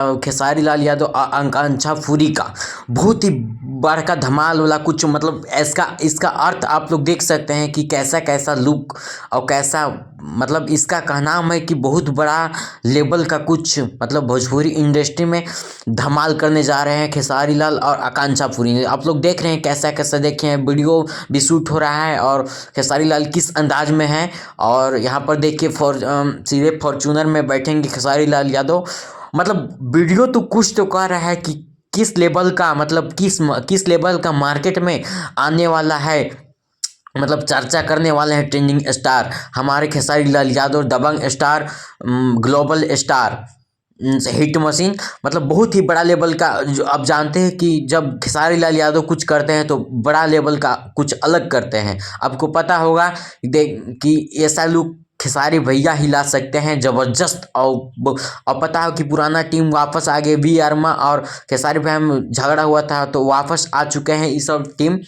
खेसारी लाल यादव आकांक्षा फूरी का बहुत ही बड़का धमाल वाला कुछ मतलब इसका इसका अर्थ आप लोग देख सकते हैं कि कैसा कैसा लुक और कैसा मतलब इसका कहना है कि बहुत बड़ा लेवल का कुछ मतलब भोजपुरी इंडस्ट्री में धमाल करने जा रहे हैं खेसारी लाल और आकांक्षा फूरी। आप लोग देख रहे हैं कैसा कैसा देखे हैं, वीडियो भी शूट हो रहा है और खेसारी लाल किस अंदाज में है। और यहाँ पर देखिए सीधे फॉर्चूनर में बैठेंगे खेसारी लाल यादव। मतलब वीडियो तो कुछ तो कह रहा है कि किस लेवल का मतलब किस लेवल का मार्केट में आने वाला है, मतलब चर्चा करने वाले हैं ट्रेंडिंग स्टार हमारे Khesari Lal Yadav, Dabangg star, global star, hit machine. मतलब बहुत ही बड़ा लेवल का जो आप जानते हैं कि जब खेसारी लाल यादव कुछ करते हैं तो बड़ा लेवल का कुछ अलग करते हैं। आपको पता होगा कि ऐसा लुक खेसारी भैया ही ला सकते हैं जबरदस्त। और पता हो कि पुराना टीम वापस आ गए, वी वर्मा और खेसारी भैया में झगड़ा हुआ था तो वापस आ चुके हैं ये सब टीम।